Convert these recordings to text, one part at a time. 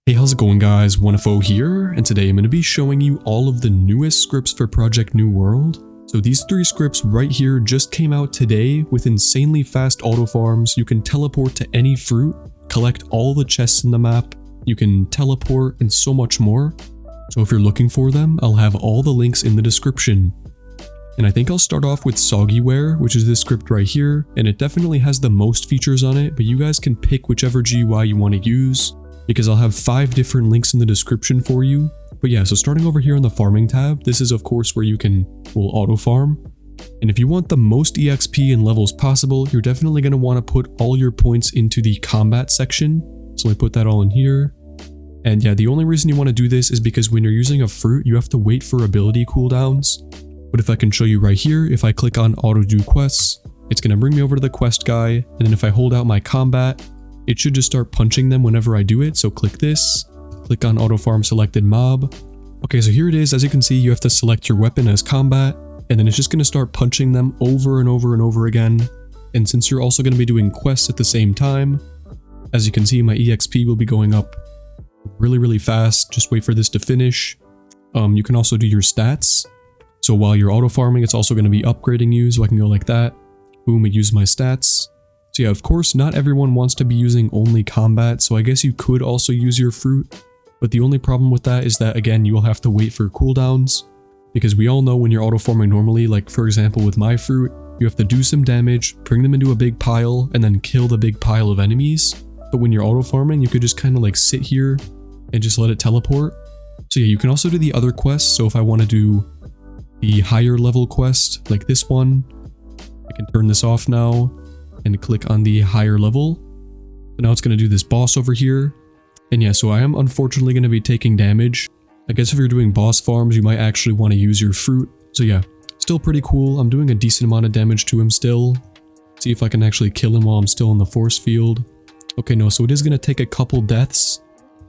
Hey, how's it going guys? Winnable here, and today I'm going to be showing you all of the newest scripts for Project New World. So these 3 scripts right here just came out today with insanely fast auto farms. You can teleport to any fruit, collect all the chests in the map, you can teleport, and so much more. So if you're looking for them, I'll have all the links in the description. And I think I'll start off with SoggyWare, which is this script right here, and it definitely has the most features on it, but you guys can pick whichever GUI you want to use, because I'll have 5 different links in the description for you. But yeah, so starting over here on the farming tab, this is of course where you will auto farm. And if you want the most EXP and levels possible, you're definitely going to want to put all your points into the combat section. So I put that all in here. And yeah, the only reason you want to do this is because when you're using a fruit, you have to wait for ability cooldowns. But if I can show you right here, if I click on auto do quests, it's going to bring me over to the quest guy. And then if I hold out my combat, it should just start punching them whenever I do it. So click this, click on auto farm selected mob. Okay, so here it is. As you can see, you have to select your weapon as combat, and then it's just going to start punching them over and over and over again. And since you're also going to be doing quests at the same time, as you can see, my EXP will be going up really fast. Just wait for this to finish. You can also do your stats. So while you're auto farming, it's also going to be upgrading you. So I can go like that. Boom, it uses my stats. So yeah, of course, not everyone wants to be using only combat, so I guess you could also use your fruit. But the only problem with that is that, again, you will have to wait for cooldowns. Because we all know when you're auto farming normally, like for example with my fruit, you have to do some damage, bring them into a big pile, and then kill the big pile of enemies. But when you're auto farming, you could just kind of like sit here and just let it teleport. So yeah, you can also do the other quests. So if I want to do the higher level quest, like this one, I can turn this off now and click on the higher level. So now it's going to do this boss over here. And yeah, so I am unfortunately going to be taking damage. I guess if you're doing boss farms, you might actually want to use your fruit. So yeah, still pretty cool. I'm doing a decent amount of damage to him still. See if I can actually kill him while I'm still in the force field. Okay, no, so it is going to take a couple deaths.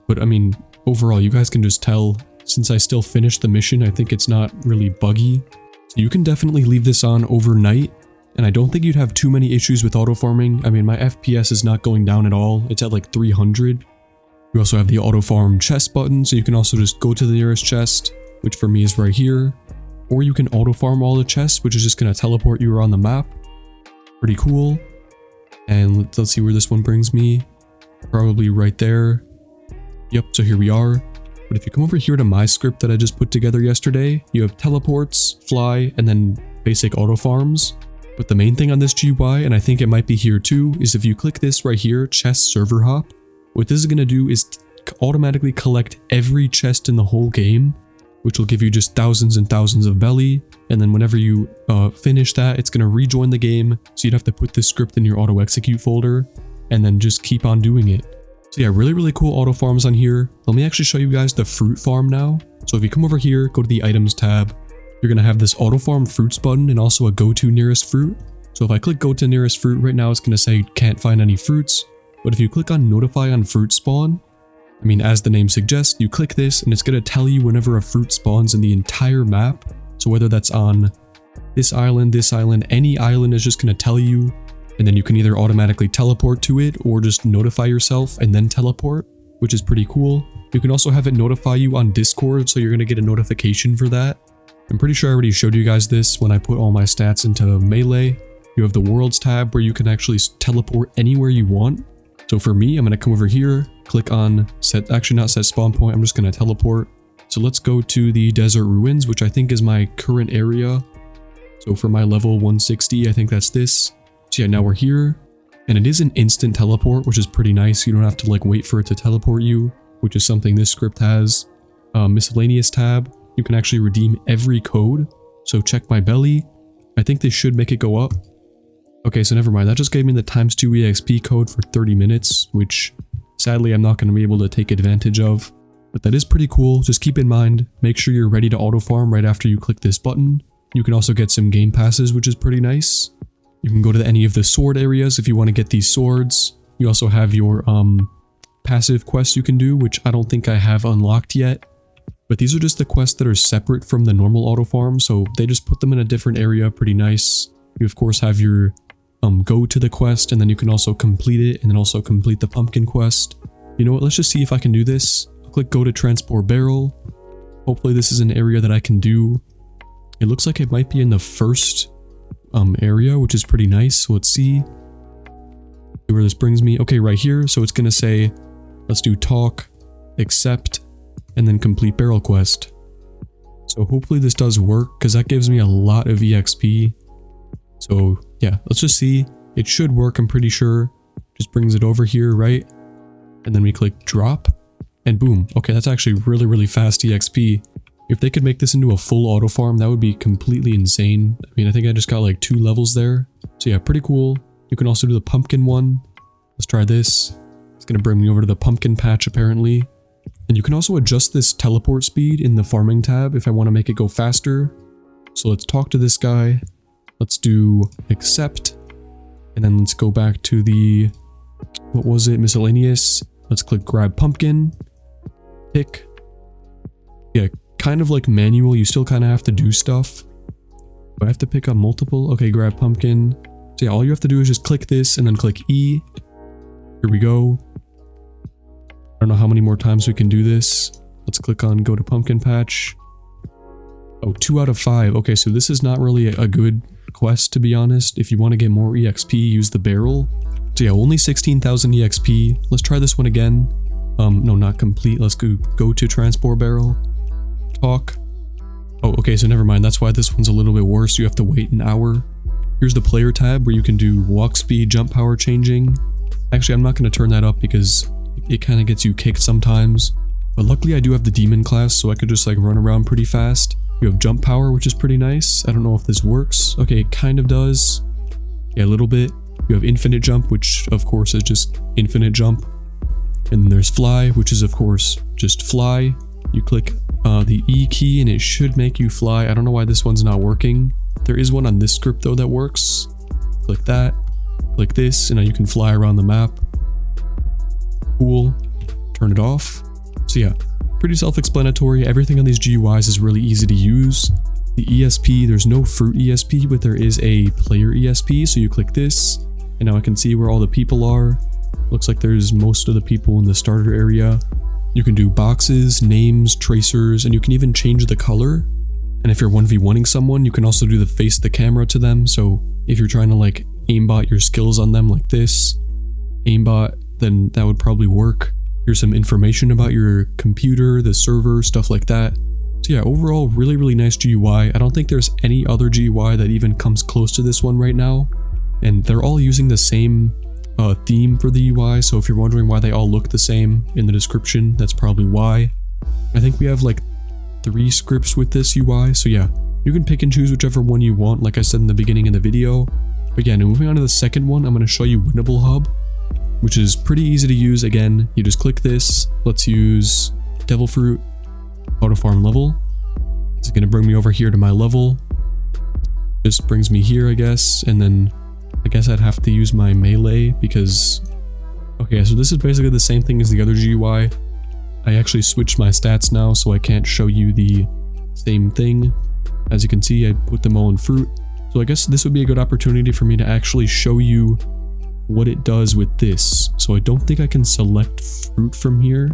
But I mean, overall, you guys can just tell, since I still finished the mission, I think it's not really buggy. So you can definitely leave this on overnight. And I don't think you'd have too many issues with auto farming. I mean, my FPS is not going down at all. It's at like 300. You also have the auto farm chest button, so you can also just go to the nearest chest, which for me is right here. Or you can auto farm all the chests, which is just going to teleport you around the map. Pretty cool. And let's see where this one brings me. Probably right there. Yep, so here we are. But if you come over here to my script that I just put together yesterday, you have teleports, fly, and then basic auto farms. But the main thing on this GUI, and I think it might be here too, is if you click this right here, chest server hop, what this is going to do is automatically collect every chest in the whole game, which will give you just thousands and thousands of belly. And then whenever you finish that, it's going to rejoin the game. So you'd have to put this script in your auto execute folder and then just keep on doing it. So yeah, really cool auto farms on here. Let me actually show you guys the fruit farm now. So if you come over here, go to the items tab, you're going to have this auto farm fruits button and also a go to nearest fruit. So if I click go to nearest fruit right now, it's going to say can't find any fruits. But if you click on notify on fruit spawn, I mean, as the name suggests, you click this and it's going to tell you whenever a fruit spawns in the entire map. So whether that's on this island, any island is just going to tell you. And then you can either automatically teleport to it or just notify yourself and then teleport, which is pretty cool. You can also have it notify you on Discord, so you're going to get a notification for that. I'm pretty sure I already showed you guys this when I put all my stats into melee. You have the worlds tab where you can actually teleport anywhere you want. So for me, I'm going to come over here, click on not set spawn point, I'm just going to teleport. So let's go to the desert ruins, which I think is my current area. So for my level 160, I think that's this. So yeah, now we're here, and it is an instant teleport, which is pretty nice. You don't have to like wait for it to teleport you, which is something this script has. Miscellaneous tab, you can actually redeem every code. So check my belly. I think this should make it go up. Okay, so never mind. That just gave me the ×2 EXP code for 30 minutes, which sadly I'm not going to be able to take advantage of. But that is pretty cool. Just keep in mind, make sure you're ready to auto farm right after you click this button. You can also get some game passes, which is pretty nice. You can go to any of the sword areas if you want to get these swords. You also have your passive quests you can do, which I don't think I have unlocked yet. But these are just the quests that are separate from the normal auto farm, so they just put them in a different area. Pretty nice. You of course have your go to the quest, and then you can also complete it, and then also complete the pumpkin quest. You know what, let's just see if I can do this. I'll click go to transport barrel. Hopefully this is an area that I can do. It looks like it might be in the first area, which is pretty nice. So let's see where this brings me. Okay, right here. So it's gonna say, let's do talk, accept, and then complete barrel quest. So hopefully this does work, because that gives me a lot of EXP. So yeah, let's just see. It should work, I'm pretty sure. Just brings it over here, right? And then we click drop, and boom. Okay, that's actually really, really fast EXP. If they could make this into a full auto farm, that would be completely insane. I mean, I think I just got like 2 levels there. So yeah, pretty cool. You can also do the pumpkin one. Let's try this. It's gonna bring me over to the pumpkin patch apparently. And you can also adjust this teleport speed in the farming tab if I want to make it go faster. So let's talk to this guy. Let's do accept. And then let's go back to the, what was it, miscellaneous. Let's click grab pumpkin. Pick. Yeah, kind of like manual, you still kind of have to do stuff. Do I have to pick up multiple? Okay, grab pumpkin. So yeah, all you have to do is just click this and then click E. Here we go. I don't know how many more times we can do this. Let's click on go to pumpkin patch. Oh, 2 out of 5. Okay, so this is not really a good quest, to be honest. If you want to get more EXP, use the barrel. So yeah, only 16,000 EXP. Let's try this one again. No, not complete. Let's go to transport barrel. Talk. Oh, okay, so never mind. That's why this one's a little bit worse. You have to wait an hour. Here's the player tab where you can do walk speed, jump power changing. Actually, I'm not going to turn that up because it kind of gets you kicked sometimes. But luckily I do have the demon class, so I could just like run around pretty fast. You have jump power, which is pretty nice. I don't know if this works. Okay, it kind of does. Yeah, a little bit. You have infinite jump, which of course is just infinite jump. And then there's fly, which is of course just fly. You click the E key and it should make you fly. I don't know why this one's not working. There is one on this script though that works. Click that. Click this, and now you can fly around the map. Cool. Turn it off. So yeah, pretty self-explanatory. Everything on these GUIs is really easy to use. The ESP, there's no fruit ESP, but there is a player ESP. So you click this, and now I can see where all the people are. Looks like there's most of the people in the starter area. You can do boxes, names, tracers, and you can even change the color. And if you're 1v1ing someone, you can also do the face the camera to them. So if you're trying to like aimbot your skills on them like this, aimbot, then that would probably work. Here's some information about your computer, the server, stuff like that. So yeah, overall, really, really nice GUI. I don't think there's any other GUI that even comes close to this one right now. And they're all using the same theme for the UI. So if you're wondering why they all look the same in the description, that's probably why. I think we have like 3 scripts with this UI. So yeah, you can pick and choose whichever one you want, like I said in the beginning of the video. But yeah, now moving on to the second one, I'm going to show you Winnable Hub, which is pretty easy to use. Again, you just click this. Let's use Devil Fruit, Auto Farm level. This is going to bring me over here to my level. Just brings me here, I guess. And then I guess I'd have to use my melee because... Okay, so this is basically the same thing as the other GUI. I actually switched my stats now, so I can't show you the same thing. As you can see, I put them all in fruit. So I guess this would be a good opportunity for me to actually show you what it does with this. So I don't think I can select fruit from here.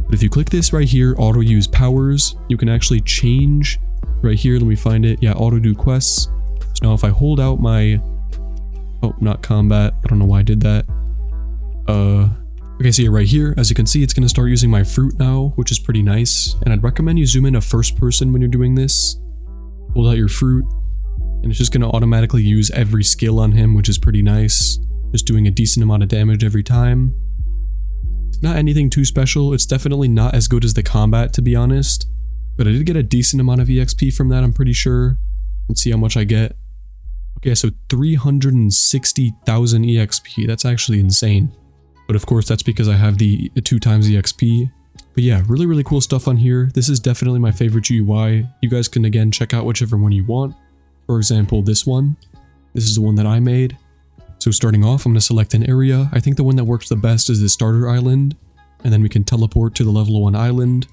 But if you click this right here, auto use powers, you can actually change right here. Let me find it. Yeah, auto do quests. So now if I hold out my... Oh, not combat. I don't know why I did that. Okay, so yeah, right here, as you can see, it's going to start using my fruit now, which is pretty nice. And I'd recommend you zoom in to first person when you're doing this. Hold out your fruit, and it's just going to automatically use every skill on him, which is pretty nice. Just doing a decent amount of damage every time. It's not anything too special. It's definitely not as good as the combat, to be honest. But I did get a decent amount of EXP from that, I'm pretty sure. Let's see how much I get. Okay, so 360,000 EXP. That's actually insane. But of course, that's because I have the 2 times EXP. But yeah, really, really cool stuff on here. This is definitely my favorite GUI. You guys can, again, check out whichever one you want. For example, this one. This is the one that I made. So starting off, I'm going to select an area. I think the one that works the best is the starter island. And then we can teleport to the level 1 island.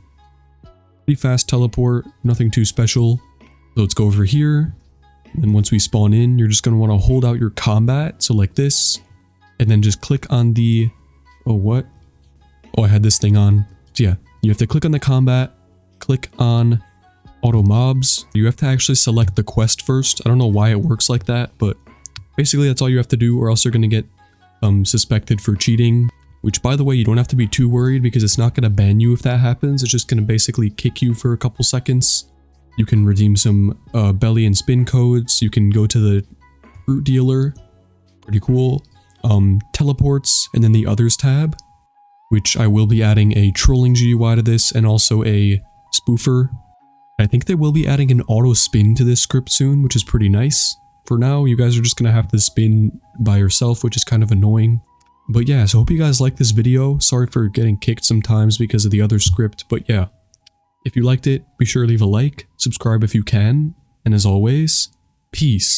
Pretty fast teleport, nothing too special. So let's go over here. And then once we spawn in, you're just going to want to hold out your combat. So like this. And then just click on the... Oh, what? Oh, I had this thing on. So yeah, you have to click on the combat, click on auto mobs. You have to actually select the quest first. I don't know why it works like that, but basically that's all you have to do, or else you're going to get suspected for cheating. Which, by the way, you don't have to be too worried because it's not going to ban you if that happens. It's just going to basically kick you for a couple seconds. You can redeem some belly and spin codes. You can go to the fruit dealer. Pretty cool. Teleports, and then the others tab, which I will be adding a trolling GUI to this and also a spoofer. I think they will be adding an auto spin to this script soon, which is pretty nice. For now, you guys are just going to have to spin by yourself, which is kind of annoying. But yeah, so hope you guys liked this video. Sorry for getting kicked sometimes because of the other script, but yeah. If you liked it, be sure to leave a like, subscribe if you can, and as always, peace.